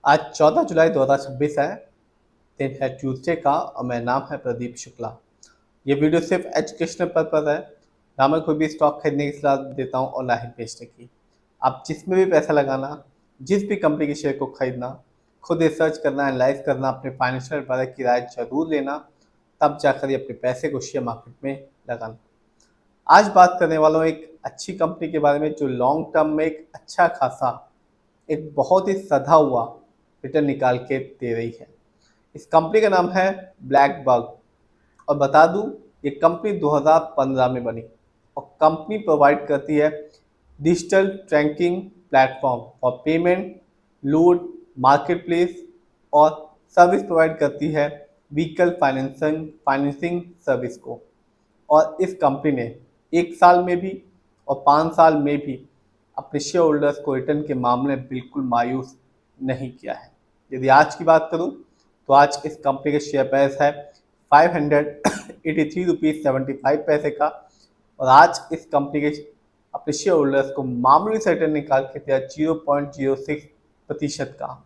आज 14 जुलाई 2026 है। दिन है ट्यूसडे का और मेरा नाम है प्रदीप शुक्ला। ये वीडियो सिर्फ एजुकेशनल पर्पज है। ना मैं कोई भी स्टॉक खरीदने की सलाह देता हूँ और ना ही बेचने की। आप जिसमें भी पैसा लगाना, जिस भी कंपनी के शेयर को खरीदना, खुद रिसर्च करना, एनालाइज करना, अपने फाइनेंशियल एडवाइजर की राय जरूर लेना, तब जाकर ये अपने पैसे को शेयर मार्केट में लगाना। आज बात करने वाला हूँ एक अच्छी कंपनी के बारे में जो लॉन्ग टर्म में एक अच्छा खासा, एक बहुत ही सधा हुआ रिटर्न निकाल के दे रही है। इस कंपनी का नाम है ब्लैकबक। और बता दूं, ये कंपनी 2015 में बनी और कंपनी प्रोवाइड करती है digital tracking platform for payment, लूट, मार्केट प्लेस और सर्विस प्रोवाइड करती है व्हीकल फाइनेंसिंग फाइनेंसिंग सर्विस को। और इस कंपनी ने 1 साल में भी और 5 साल में भी अपने शेयर होल्डर्स को रिटर्न के मामले में बिल्कुल मायूस नहीं किया है। यदि आज की बात करूं तो आज इस कंपनी के शेयर प्राइस है 583 रुपीज़ 75 पैसे का। और आज इस कंपनी के अपने शेयर होल्डर्स को मामूली से रिटर्न निकाल के दिया 0.06% का।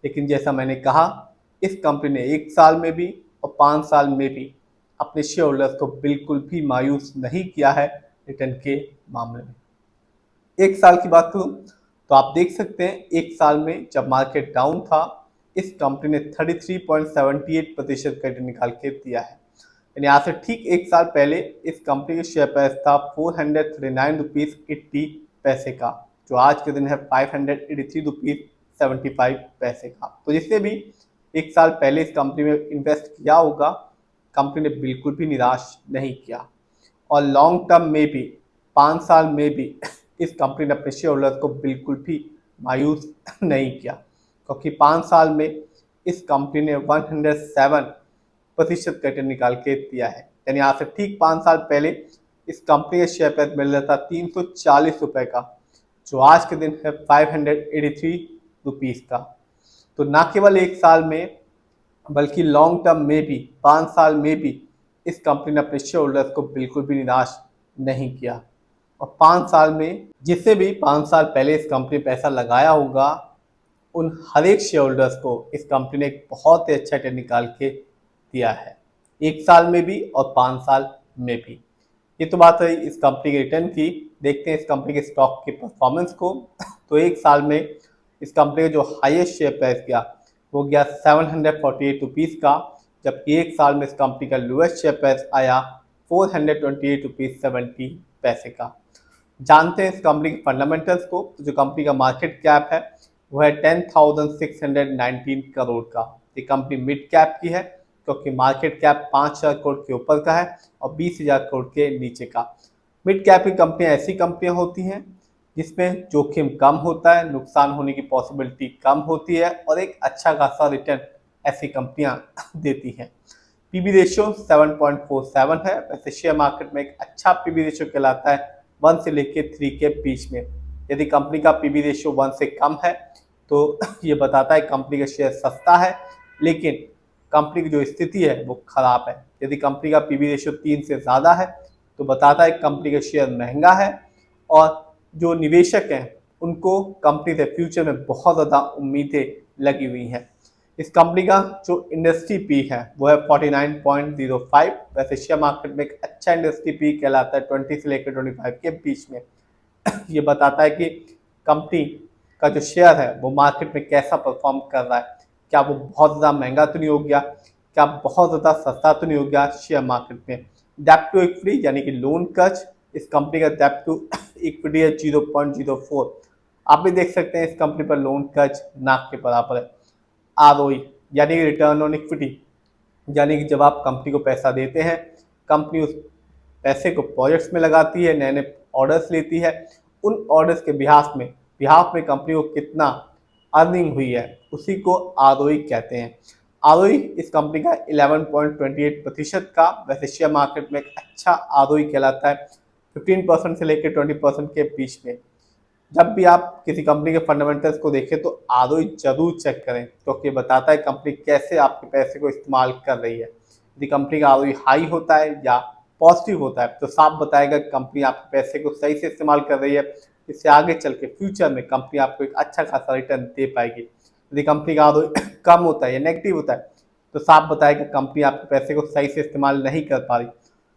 लेकिन जैसा मैंने कहा, इस कंपनी ने 1 साल में भी और 5 साल में भी अपने शेयर होल्डर्स को बिल्कुल भी मायूस नहीं किया है रिटर्न के मामले में। 1 साल की बात करूं तो आप देख सकते हैं 1 साल में जब मार्केट डाउन था, इस कंपनी ने 33.78% का रिटर्न निकाल के दिया है। यानी आज से ठीक 1 साल पहले इस कंपनी का शेयर प्राइस था 439 रुपीज़ 80 पैसे का, जो आज के दिन है 583 रुपीज़ 75 पैसे का। तो जिसने भी 1 साल पहले इस कंपनी में इन्वेस्ट किया होगा, कंपनी ने बिल्कुल भी निराश नहीं किया। और लॉन्ग टर्म में भी 5 साल में भी इस कंपनी ने अपने शेयर होल्डर्स को बिल्कुल भी मायूस नहीं किया, क्योंकि 5 साल में इस कंपनी ने 107% का रिटर्न निकाल के दिया है। यानी आज से ठीक 5 साल पहले इस कंपनी का शेयर प्राइस मिल रहा था 340 रुपये का, जो आज के दिन है 583 रुपीज़ का। तो ना केवल 1 साल में बल्कि लॉन्ग टर्म में भी 5 साल में भी इस कंपनी ने अपने शेयर होल्डर्स को बिल्कुल भी निराश नहीं किया। और 5 साल में जिससे भी 5 साल पहले इस कंपनी में पैसा लगाया होगा, उन हर एक शेयर होल्डर्स को इस कंपनी ने एक बहुत ही अच्छा रिटर्न निकाल के दिया है, 1 साल में भी और 5 साल में भी। ये तो बात रही इस कंपनी के रिटर्न की। देखते हैं इस कंपनी के स्टॉक की परफॉर्मेंस को। तो 1 साल में इस कंपनी का जो हाईएस्ट शेयर प्राइस गया वो गया 748 रुपीज़ का, जबकि 1 साल में इस कंपनी का लोएस्ट शेयर प्राइस आया 428 रुपीज़ 70 पैसे का। जानते हैं इस कंपनी के फंडामेंटल्स को। तो जो कंपनी का मार्केट कैप है वो है 10,619 करोड़ का। ये कंपनी मिड कैप की है, क्योंकि मार्केट कैप 5,000 करोड़ के ऊपर का है और 20,000 करोड़ के नीचे का। मिड कैप की कंपनियां ऐसी कंपनियां होती हैं जिसमें जोखिम कम होता है, नुकसान होने की पॉसिबिलिटी कम होती है और एक अच्छा खासा रिटर्न ऐसी कंपनियां देती हैं। पीबी रेशियो 7.47 है। वैसे शेयर मार्केट में एक अच्छा पीबी रेशियो कहलाता है 1 से लेकर 3 के बीच में। यदि कंपनी का पीबी रेशियो 1 से कम है तो ये बताता है कंपनी का शेयर सस्ता है, लेकिन कंपनी की जो स्थिति है वो खराब है। यदि कंपनी का पीबी रेशियो 3 से ज़्यादा है तो बताता है कंपनी का शेयर महंगा है और जो निवेशक हैं उनको कंपनी से फ्यूचर में बहुत ज़्यादा उम्मीदें लगी हुई हैं। इस कंपनी का जो इंडस्ट्री पी है वो है 49.05। वैसे शेयर मार्केट में एक अच्छा इंडस्ट्री पी कहलाता है 20 से लेकर 25 के बीच में। ये बताता है कि कंपनी का जो शेयर है वो मार्केट में कैसा परफॉर्म कर रहा है। क्या वो बहुत ज़्यादा महंगा तो नहीं हो गया, क्या बहुत ज़्यादा सस्ता तो नहीं हो गया शेयर मार्केट में। डेप्ट टू इक्विटी यानी कि लोन कर्ज, इस कंपनी का डेप्ट टू इक्विटी है 0.04। आप भी देख सकते हैं इस कंपनी पर लोन कर्ज नाक के बराबर है। आरओई यानी कि रिटर्न ऑन इक्विटी, यानी कि जब आप कंपनी को पैसा देते हैं, कंपनी उस पैसे को प्रोजेक्ट्स में लगाती है, नए नए ऑर्डर्स लेती है। उन ऑर्डर्स के बिहाफ में कंपनी को कितना अर्निंग हुई है उसी को आरओई कहते हैं। आरओई इस कंपनी का 11.28% का। वैसे शेयर मार्केट में एक अच्छा आरओई कहलाता है 15% से लेकर 20% के बीच में। जब भी आप किसी कंपनी के फंडामेंटल्स को देखें तो आरओई जरूर चेक करें, क्योंकि बताता है कंपनी कैसे आपके पैसे को इस्तेमाल कर रही है। यदि कंपनी का आरओई हाई होता है या पॉजिटिव होता है तो साफ बताएगा कि कंपनी आपके पैसे को सही से इस्तेमाल कर रही है। इससे आगे चल के फ्यूचर में कंपनी आपको एक अच्छा खासा रिटर्न दे पाएगी। यदि कंपनी का ROE कम होता है या नेगेटिव होता है तो साफ बताया कि कंपनी आपके पैसे को सही से इस्तेमाल नहीं कर पा रही,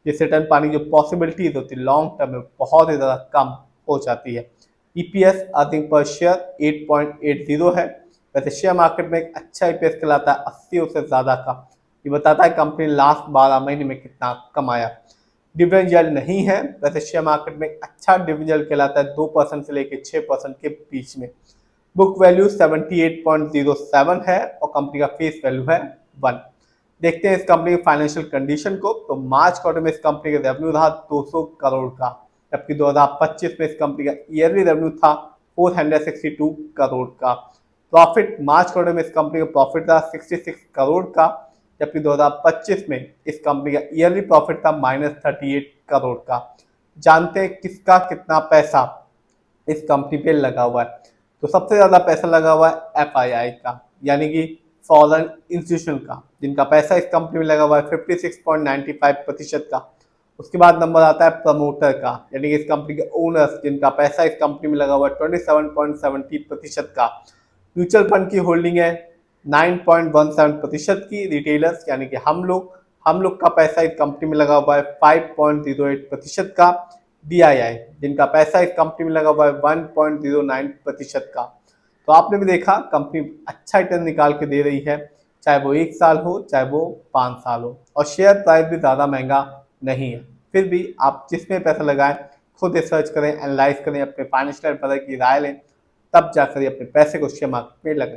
जिससे रिटर्न पाने की जो पॉसिबिलिटीज होती है लॉन्ग टर्म में बहुत ही ज़्यादा कम हो जाती है। EPS अर्निंग पर शेयर 8.80 है। वैसे शेयर मार्केट में एक अच्छा EPS कहलाता है 80 से ज़्यादा का। ये बताता है कंपनी लास्ट 12 महीने में कितना कमाया। डिविडेंड यील्ड नहीं है, वैसे शेयर मार्केट में एक अच्छा डिविडेंड यील्ड कहलाता है 2% से लेकर 6% के बीच में। बुक वैल्यू 78.07 है और कंपनी का फेस वैल्यू है 1। देखते हैं इस कंपनी की फाइनेंशियल कंडीशन को। तो मार्च क्वार्टर में इस कंपनी का रेवेन्यू था 200 करोड़ का, जबकि 2025 में इस कंपनी का ईयरली रेवेन्यू था 462 करोड़ का। प्रॉफिट मार्च क्वार्टर में इस कंपनी का प्रॉफिट था 66 करोड़ का, जबकि 2025 में इस कंपनी का ईयरली प्रॉफिट था -38 करोड़ का। जानते हैं किसका कितना पैसा इस कंपनी पे लगा हुआ है। तो सबसे ज़्यादा पैसा लगा हुआ है FII का, यानी कि फॉरेन इंस्टीट्यूशन का, जिनका पैसा इस कंपनी में लगा हुआ है 56.95% का। उसके बाद नंबर आता है प्रमोटर का, यानी कि इस कंपनी के ओनर्स, जिनका पैसा इस कंपनी में लगा हुआ है 27.70% का। म्यूचुअल फंड की होल्डिंग है 9.17% की। रिटेलर्स यानी कि हम लोग का पैसा इस कंपनी में लगा हुआ है 5.08% का। DII जिनका पैसा इस कंपनी में लगा हुआ है 1.09% का। तो आपने भी देखा कंपनी अच्छा रिटर्न निकाल के दे रही है, चाहे वो 1 साल हो चाहे वो 5 साल हो, और शेयर प्राइस भी ज़्यादा महंगा नहीं है। फिर भी आप जिसमें पैसा लगाएं खुद रिसर्च करें, एनालाइज करें, अपने फाइनेंशियल एडवाइजर की राय लें, तब जाकर अपने पैसे को शेयर मार्केट में लगाएं।